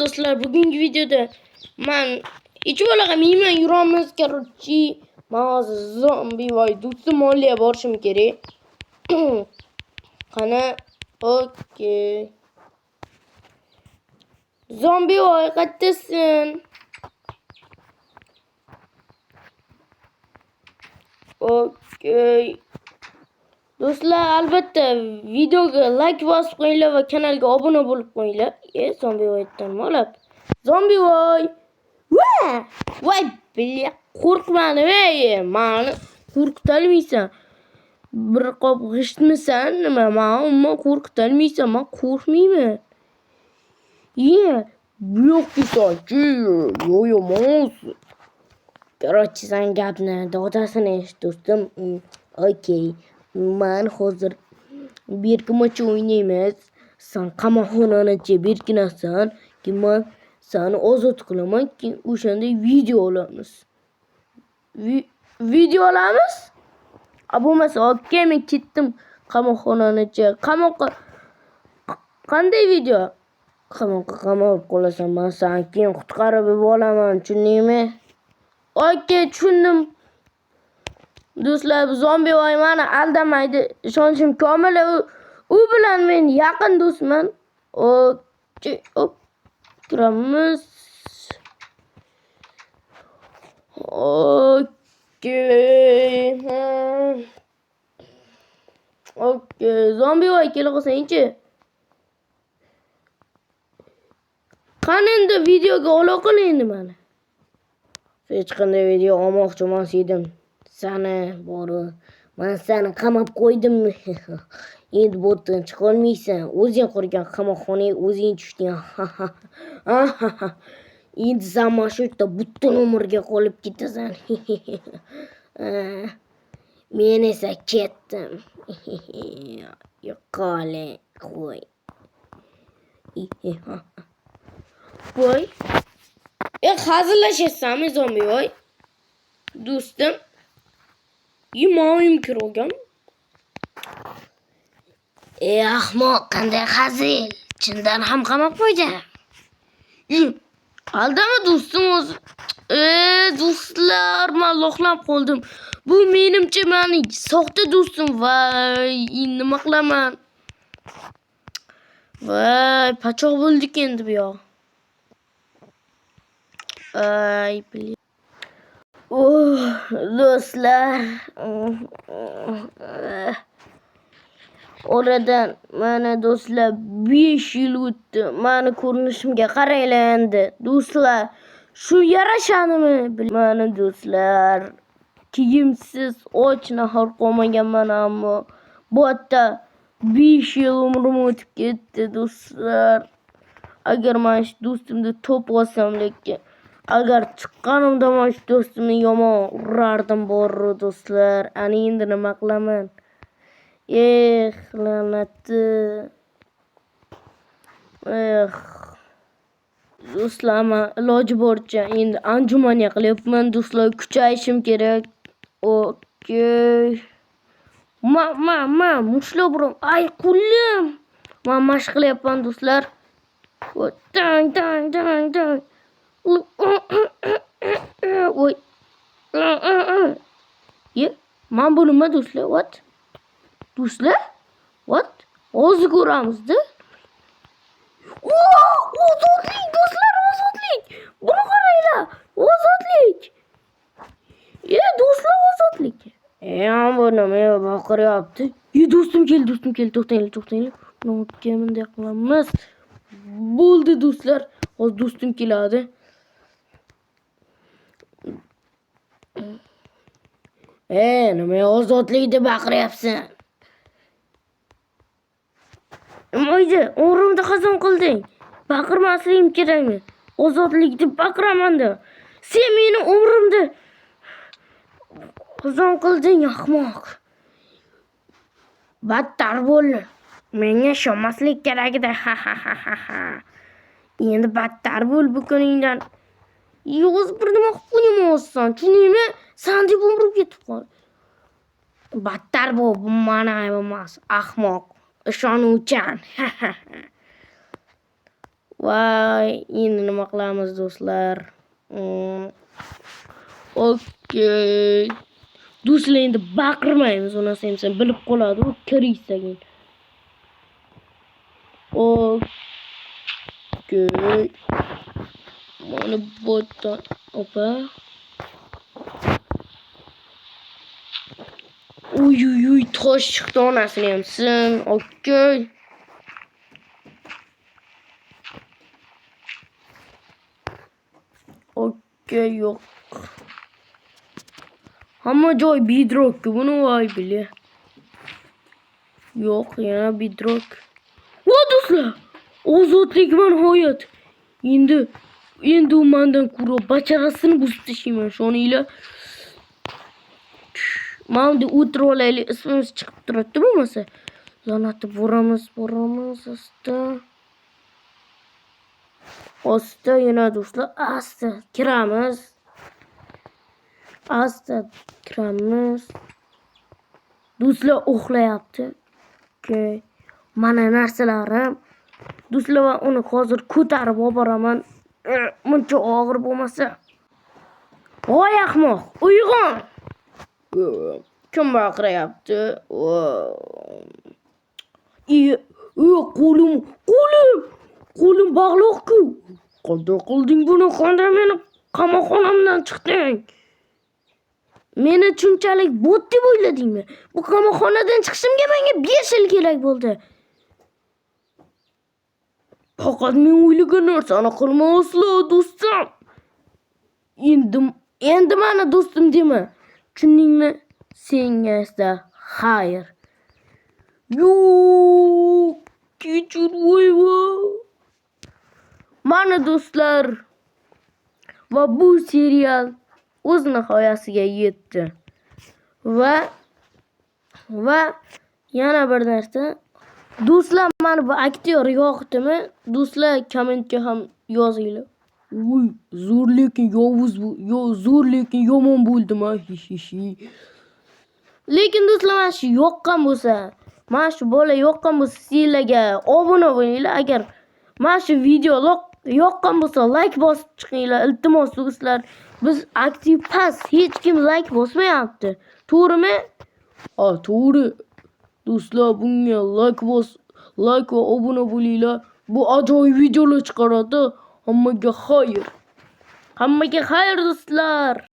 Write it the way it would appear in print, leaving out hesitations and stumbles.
do'stlar, bugungi videoda men ichi bo'laga miyman yuramiz. Короче, men zombi voy do'stim moliya borishim kerak. Qani, okey. Zombi voy qayerdasan? Okey. Do'stlar, albatta videoga like bosib qo'yinglar va kanalga obuna bo'lib qo'yinglar. Zombi voydan molab. Zombi voy. Voy, biля, qo'rqmani, mani qo'rqitalmaysan. Bir qop g'ishtmisan nima? Men qo'rqitalmaysan, men qo'rqmayman. Bu yo'qki yo mos. Короче, sen gapni dodasini eshit do'stim. Okey. Men hozir berkimochi o'ynaymiz. Sen qamoqxonani berkinasan, men seni ozod qilaman, keyin o'shanda video olamiz. Video olamiz? Bo'lmasa, okey, men ketdim qamoqxonani. Qamoqqa qanday video? Qamoqqa qamab qolasan, men seni keyin qutqarib olaman, tushundingmi? Okey, tushundim. Do'stlar, zombi voy meni aldamaydi. Ishonchim komil. U bilan men yaqin do'stman. Okey, kiramiz. Okey, zombi voy kela qolsangchi. Qani endi videoga aloqali endi meni. Hech qanday video olmoqchi emas edim. Seni bori, men seni qamab qo'ydim. Endi bu yerdan chiqa olmaysan. O'zing qurgan qamoqxonaga o'zing tushding. Endi sen mana shu yerda butun umrga qolib ketasan. Men esa ketdim. Yo'qole, qo'y. Voy. Hazırlaşırsanız zombi voy. Do'stim. Yemoyim kirgan. Ahmoq, qanday hazil. Chindan ham qamab qo'ydi. Aldama do'stim o'zi. Do'stlar, men loqlab qoldim. Bu menimcha meni soxta do'stim. Voy, nima qilaman? Voy, pachoq bo'ldik endi bu yoq. Ay, bilim. Do'stlar. Oradan mana do'stlar 5 yil o'tdi. Meni ko'rinishimga qaranglar endi. Do'stlar, shu yarashadimi? Mana do'stlar, kiyimsiz och nahor qolmaganman, ammo bu yerda 5 yil umrim o'tib ketdi do'stlar. Agar men shu do'stimni topib olsam, lekin agar chiqqanimda men shu do'stimni yomon urardim bor do'stlar. Ana endi nima qilaman? La'nati. Do'stlar, men iloji boricha endi anjuman qilyapman do'stlar, kuchayishim kerak. Okey. Mushtlab uram. Ay, qo'lim. Men mashq qilyapman do'stlar. Dang. Voy. Men bu nima do'stlar? What? Do'stlar? What? Hozir ko'ramiz-da. Ozodlik do'stlar, ozodlik. Buni qaranglar. Ozodlik. Do'stlar, ozodlik. Bu nima baqiryapti? Do'stim keldi, to'xtanglar. Nima bunday qilamiz? Bo'ldi do'stlar. Hozir do'stim keladi. Nima ozodlik deb baqiryapsan? Mo'ydi, o'g'rimda qazon qilding. Baqirmasligim kerakmi? Ozodlik deb baqiraman-da. Sen meni umrimda qazon qilding, ahmoq. Battar bo'l. Menga ishonmaslik kerak edi. Endi battar bo'l bu kuningdan. Yo'q, bir nima qilib qo'ymoqsan. Tushundingmi? Sen deb umrim ketib qol. Battar bo'l, bu mana emas, ahmoq. Ishonuvchan. Voy, endi nima qilamiz do'stlar? Okey. Do'stlar endi baqirmaymiz, unasi ham sen bilib qoladi, u kiriysagan. Okey. Mana botdan opa. Uy, tosh chiqdi onasini ham sin. Okey. Okey, yo'q. Hamma joy bedrock, buni voy bile. Yo'q, yana bedrock. Vo do'stlar, ozodlikman hayot. Endi u mendan ko'ra bacharasini buzib tashlayman shoninglar. Mana o'tirib olaylik, ismimiz chiqib turadi bo'lmasa. Zonatib boramiz asta yana do'stlar, asta kiramiz. Do'stlar uxlayapti. Okey. Mana narsalarim. Do'stlar, va uni hozir ko'tarib olib boraman. Buncha og'ir bo'lmasa. Voy ahmoq, uyg'on. Kim baqirayapti? Qo'lim bog'liq-ku. Qanday qilding buni? Qanday meni qamoqxonamdan chiqding? Meni shunchalik bot deb o'yladingmi? Bu qamoqxonadan chiqishimga menga 5 yil kerak bo'ldi. Faqat men o'ylagan narsani qilma aslo do'stim. Endi mana do'stim dema. Tushundingmi? Senga esa xayr. Yo'q, kechir voyvo. Mana do'stlar, va bu serial o'z nihoyasiga yetdi. Va yana bir narsa, do'stlar, mana bu aktyor yoqdimi? Do'stlar, kommentga ham yozinglar. Uy, zo'r lekin yovuz bu. Zo'r lekin yomon bo'ldimi? Lekin do'stlar, mana shu yoqqan bo'lsa, mana shu bola yoqqan bo'lsa, sizlarga obuna bo'linglar. Agar mana shu video yoqqan bo'lsa, like bosib chiqinglar. Iltimos do'stlar, biz aktiv pas, hech kim like bosmayapti. To'g'rimi? To'g'ri. Do'stlar, bunga like va obuna bo'linglar. Bu ajoyib videolar chiqaradi. Hammaga xayr do'stlar.